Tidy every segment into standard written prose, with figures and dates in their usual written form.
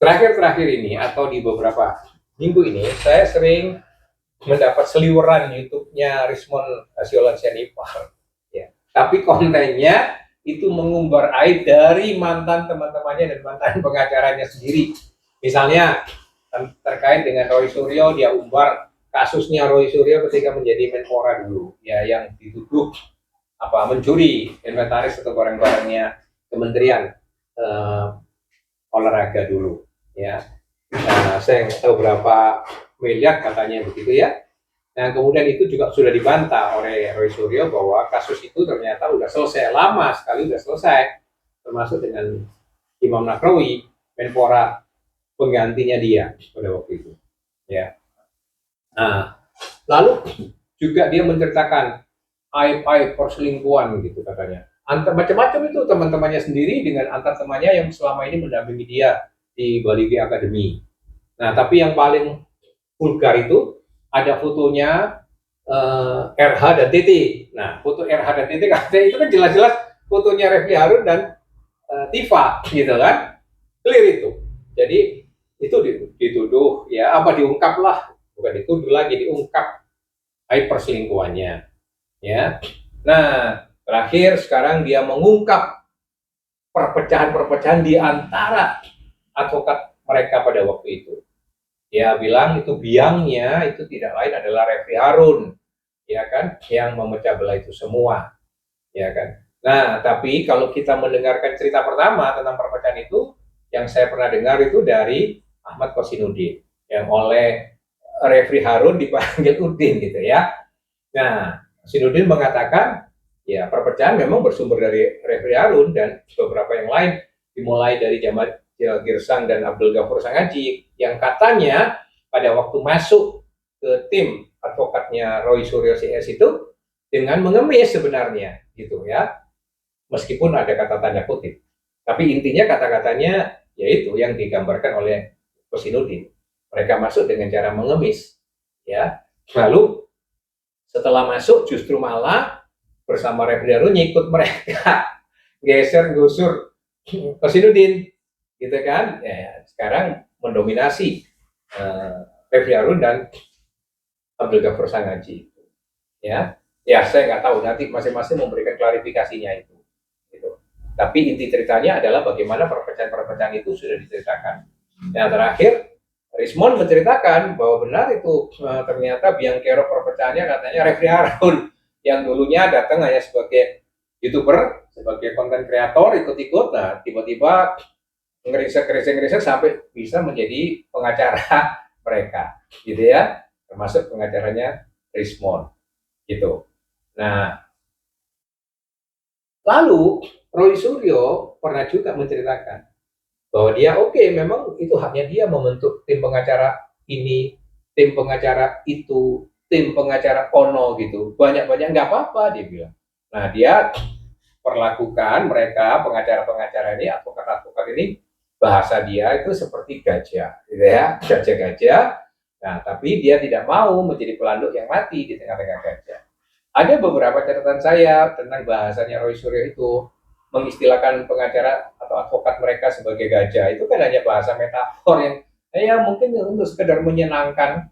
Terakhir-terakhir ini atau di beberapa minggu ini, saya sering mendapat seliweran YouTube-nya Rismond Siolan Sianipar. Ya. Tapi kontennya itu mengumbar aib dari mantan teman-temannya dan mantan pengacaranya sendiri. Misalnya terkait dengan Roy Suryo, dia umbar kasusnya Roy Suryo ketika menjadi Menpora dulu, ya, yang dituduh mencuri inventaris atau barang-barangnya kementerian olahraga dulu, ya. Saya tahu berapa miliar katanya begitu, ya. Nah, kemudian itu juga sudah dibantah oleh Roy Suryo bahwa kasus itu ternyata sudah selesai, lama sekali sudah selesai, termasuk dengan Imam Nahrawi, Menpora penggantinya dia pada waktu itu, ya. Nah, lalu juga dia menceritakan aib-aib perselingkuhan gitu katanya. Antar macam-macam itu teman-temannya sendiri dengan antar temannya yang selama ini mendampingi dia di Bali Academy. Nah, tapi yang paling vulgar itu ada fotonya RH dan TT. Nah, foto RH dan TT katanya itu kan jelas-jelas fotonya Refli Harun dan Tifa, gitu kan? Clear itu. Jadi itu dituduh, ya, diungkap lah, bukan dituduh lagi, diungkap aib perselingkuhannya, ya. Nah, terakhir sekarang dia mengungkap perpecahan-perpecahan di antara advokat mereka pada waktu itu. Dia bilang itu biangnya itu tidak lain adalah Refli Harun, ya kan, yang memecah belah itu semua, ya kan. Nah, tapi kalau kita mendengarkan cerita pertama tentang perpecahan itu, yang saya pernah dengar itu dari Ahmad Kosinudin, yang oleh Refli Harun dipanggil Udin, gitu ya. Nah, Kosinudin mengatakan, ya, perpecahan memang bersumber dari Refli Harun dan beberapa yang lain, dimulai dari Jamal Girsang dan Abdul Ghafur Sangaji, yang katanya pada waktu masuk ke tim advokatnya Roy Suryo CS itu dengan mengemis sebenarnya, gitu ya, meskipun ada kata tanda kutip, tapi intinya kata-katanya yaitu yang digambarkan oleh Kosinudin, mereka masuk dengan cara mengemis, ya. Lalu setelah masuk justru malah bersama Refli Harun ngikut mereka geser gusur Kosinudin, gitu kan, ya, sekarang mendominasi Refli Harun dan Abdul Ghafur Sangaji, ya. Saya nggak tahu, nanti masing-masing memberikan klarifikasinya itu, gitu. Tapi inti ceritanya adalah bagaimana perpecahan-perpecahan itu sudah diceritakan. Yang terakhir, Rismond menceritakan bahwa benar itu ternyata biang kerok perpecahannya katanya Refli Harun, yang dulunya datang hanya sebagai YouTuber, sebagai konten kreator, ikut-ikut, nah tiba-tiba ngeriset sampai bisa menjadi pengacara mereka, gitu ya, termasuk pengacaranya Rismond, gitu. Nah, lalu Roy Suryo pernah juga menceritakan bahwa dia memang itu haknya dia membentuk tim pengacara ini, tim pengacara itu, tim pengacara ono, gitu, banyak-banyak, nggak apa-apa, dia bilang. Nah, dia perlakukan mereka pengacara-pengacara ini, advokat-advokat ini, bahasa dia itu seperti gajah, gitu ya, gajah-gajah. Nah, tapi dia tidak mau menjadi pelanduk yang mati di tengah-tengah gajah. Ada beberapa catatan saya tentang bahasanya Roy Suryo itu, mengistilahkan pengacara atau advokat mereka sebagai gajah, itu kan hanya bahasa metafor yang mungkin untuk sekedar menyenangkan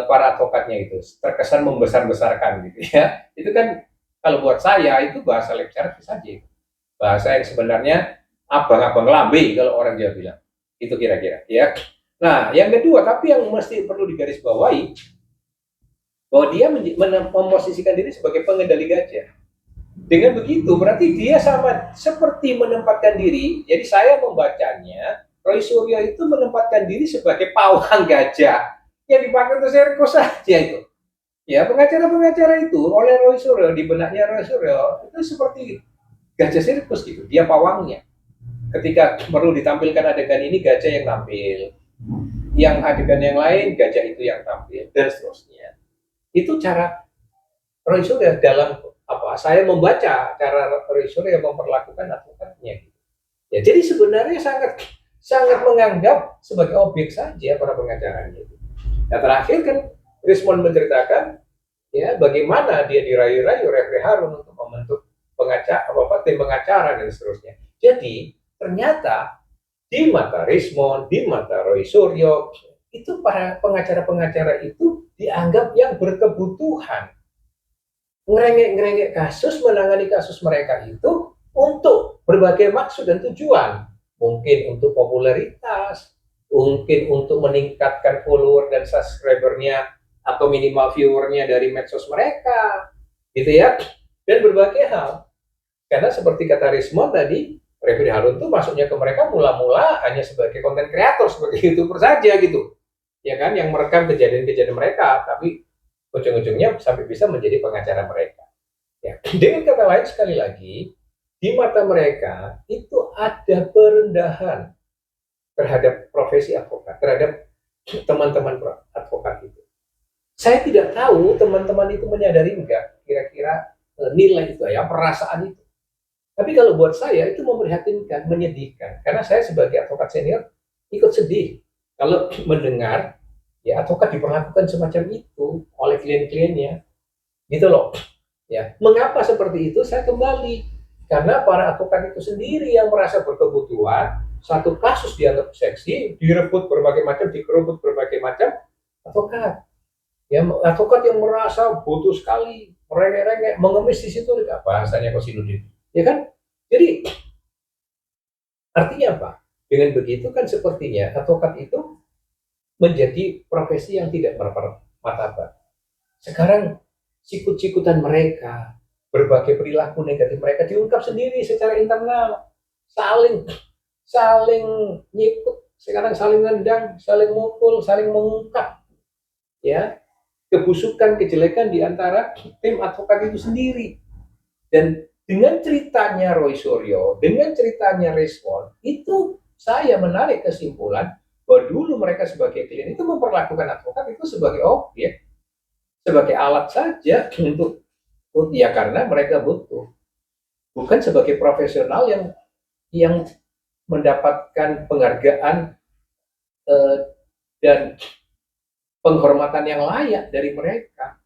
para advokatnya, itu terkesan membesar-besarkan, gitu ya. Itu kan kalau buat saya itu bahasa lip service saja, bahasa yang sebenarnya abang-abang lambe kalau orang Jawa bilang, itu kira-kira, ya. Nah, yang kedua, tapi yang mesti perlu digarisbawahi, bahwa dia memposisikan diri sebagai pengendali gajah. Dengan begitu berarti dia sama seperti menempatkan diri. Jadi saya membacanya, Roy Suryo itu menempatkan diri sebagai pawang gajah yang dipakai untuk sirkus saja itu. Ya, pengacara-pengacara itu oleh Roy Suryo, di benaknya Roy Suryo itu seperti gajah sirkus, gitu. Dia pawangnya. Ketika perlu ditampilkan adegan ini, gajah yang tampil. Yang adegan yang lain, gajah itu yang tampil, dan seterusnya. Itu cara Roy Suryo dalam saya membaca cara Roy Suryo yang memperlakukan advokatnya. Ya, jadi sebenarnya sangat menganggap sebagai objek saja para pengacaranya. Nah, terakhir kan Rismond menceritakan, ya, bagaimana dia dirayu-rayu Refli Harun untuk membentuk tim pengacara dan seterusnya. Jadi ternyata di mata Rismond, di mata Roy Suryo, itu para pengacara-pengacara itu dianggap yang berkebutuhan. Ngerengek-ngerengek kasus, menangani kasus mereka itu untuk berbagai maksud dan tujuan. Mungkin untuk popularitas, mungkin untuk meningkatkan follower dan subscribernya atau minimal viewernya dari medsos mereka, gitu ya, dan berbagai hal. Karena seperti kata Rismond tadi, Refri Harun tuh masuknya ke mereka mula-mula hanya sebagai konten kreator, sebagai YouTuber saja gitu, ya kan, yang merekam kejadian-kejadian mereka, tapi ujung-ujungnya sampai bisa menjadi pengacara mereka. Ya. Dengan kata lain, sekali lagi, di mata mereka itu ada perendahan terhadap profesi advokat, terhadap teman-teman advokat itu. Saya tidak tahu teman-teman itu menyadari enggak kira-kira nilai itu ya, perasaan itu. Tapi kalau buat saya itu memprihatinkan, menyedihkan. Karena saya sebagai advokat senior ikut sedih kalau mendengar ya advokat diperlakukan semacam itu oleh klien-kliennya. Gitu loh. Ya, mengapa seperti itu? Saya kembali karena para advokat itu sendiri yang merasa berkebutuhan, satu kasus dianggap seksi, direbut berbagai macam, dikerubut berbagai macam advokat. Ya, advokat yang merasa butuh sekali, merengek-rengek, mengemis di situ, bahasanya Kosinudin. Ya kan? Jadi artinya apa? Dengan begitu kan sepertinya advokat itu menjadi profesi yang tidak bermartabat. Sekarang sikut-sikutan mereka, berbagai perilaku negatif mereka diungkap sendiri secara internal, saling nyikut, sekarang saling nendang, saling mukul, saling mengungkap, ya, kebusukan, kejelekan di antara tim advokat itu sendiri. Dan dengan ceritanya Roy Suryo, dengan ceritanya Rismond, itu saya menarik kesimpulan bahwa dulu mereka sebagai klien itu memperlakukan advokat itu sebagai objek, sebagai alat saja untuk ya karena mereka butuh, bukan sebagai profesional yang mendapatkan penghargaan dan penghormatan yang layak dari mereka,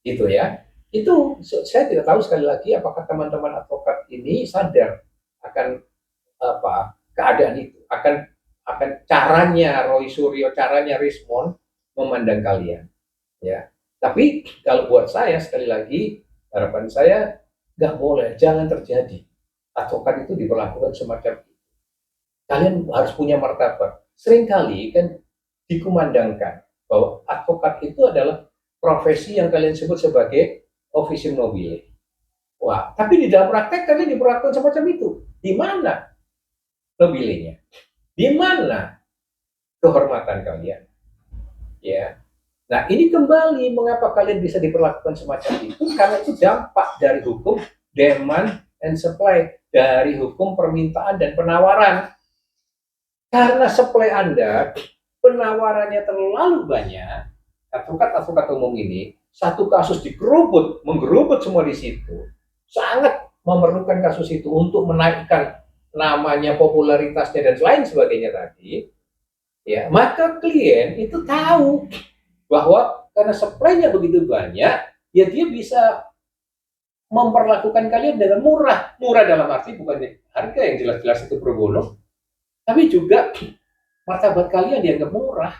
gitu ya. Itu saya tidak tahu sekali lagi apakah teman-teman advokat ini sadar akan apa keadaan itu, akan caranya Roy Suryo, caranya Rismond memandang kalian, ya. Tapi kalau buat saya sekali lagi harapan saya nggak boleh, jangan terjadi advokat itu diperlakukan semacam itu. Kalian harus punya martabat. Seringkali kan dikumandangkan bahwa advokat itu adalah profesi yang kalian sebut sebagai officium nobile. Wah, tapi di dalam praktek kalian diperlakukan semacam itu. Di mana nobilenya? Di mana kehormatan kalian? Ya. Nah, ini kembali mengapa kalian bisa diperlakukan semacam itu, karena itu dampak dari hukum demand and supply, dari hukum permintaan dan penawaran. Karena supply Anda, penawarannya terlalu banyak, advokat-advokat umum ini satu kasus dikerubut, menggerubut semua di situ, sangat memerlukan kasus itu untuk menaikkan namanya, popularitasnya dan lain sebagainya tadi, ya, maka klien itu tahu bahwa karena supply-nya begitu banyak, ya dia bisa memperlakukan kalian dengan murah. Murah dalam arti bukan harga yang jelas-jelas itu pro bono, tapi juga martabat kalian dianggap murah.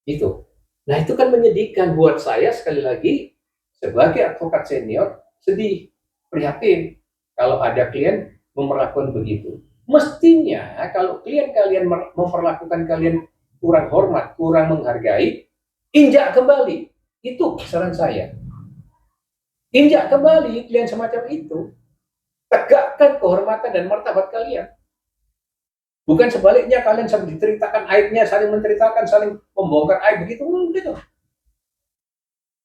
Itu. Nah, itu kan menyedihkan buat saya, sekali lagi sebagai advokat senior, sedih, prihatin kalau ada klien memperlakukan begitu. Mestinya kalau klien kalian memperlakukan kalian kurang hormat, kurang menghargai, injak kembali. Itu saran saya. Injak kembali klien semacam itu. Tegakkan kehormatan dan martabat kalian. Bukan sebaliknya, kalian sambil diceritakan aibnya, saling menceritakan, saling membongkar aib, begitu.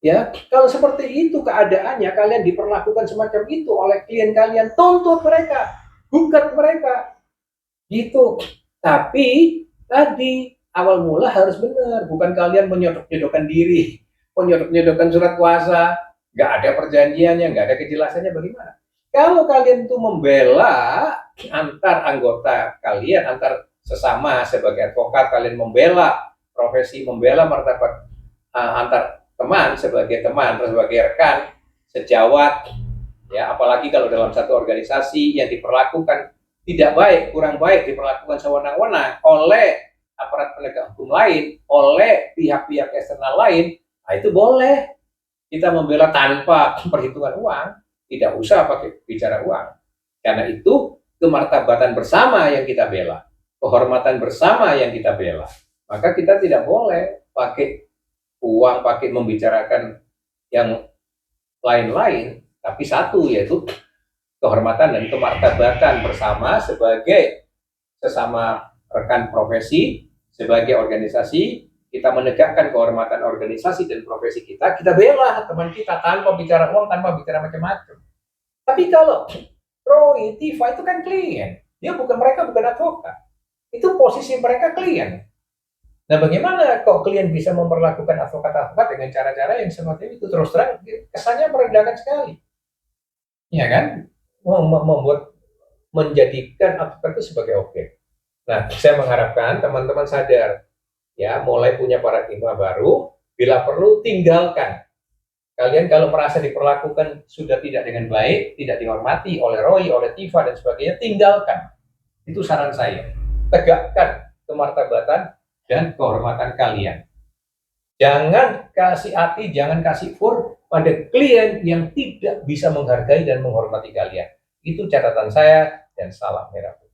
Ya, kalau seperti itu keadaannya, kalian diperlakukan semacam itu oleh klien kalian, tuntut mereka, gugat mereka, gitu. Tapi tadi awal mula harus benar, bukan kalian menyodok-nyodokkan diri, menyodok-nyodokkan surat kuasa, nggak ada perjanjiannya, nggak ada kejelasannya bagaimana. Kalau kalian itu membela antar anggota kalian, antar sesama sebagai advokat, kalian membela profesi, membela martabat antar teman, sebagai rekan, sejawat, ya, apalagi kalau dalam satu organisasi yang diperlakukan tidak baik, kurang baik diperlakukan sewenang-wenang oleh aparat penegak hukum lain, oleh pihak-pihak eksternal lain, nah itu boleh kita membela tanpa perhitungan uang, tidak usah pakai bicara uang. Karena itu kemartabatan bersama yang kita bela, kehormatan bersama yang kita bela. Maka kita tidak boleh pakai uang, pakai membicarakan yang lain-lain, tapi satu, yaitu kehormatan dan kemartabatan bersama sebagai sesama rekan profesi, sebagai organisasi, kita menegakkan kehormatan organisasi dan profesi kita bela teman kita tanpa bicara uang, tanpa bicara macam-macam. Tapi kalau Roy, Tifa itu kan klien, mereka bukan advokat, itu posisi mereka klien. Nah, bagaimana kok klien bisa memperlakukan advokat-advokat dengan cara-cara yang seperti itu? Terus terang, kesannya merendahkan sekali. Ya kan? Membuat, menjadikan advokat itu sebagai objek. Nah, saya mengharapkan teman-teman sadar, ya, mulai punya paradigma baru, bila perlu tinggalkan. Kalian kalau merasa diperlakukan sudah tidak dengan baik, tidak dihormati oleh Roy, oleh Tifa, dan sebagainya, tinggalkan. Itu saran saya. Tegakkan kemartabatan dan kehormatan kalian. Jangan kasih hati, jangan kasih fur pada klien yang tidak bisa menghargai dan menghormati kalian. Itu catatan saya, dan salam merah.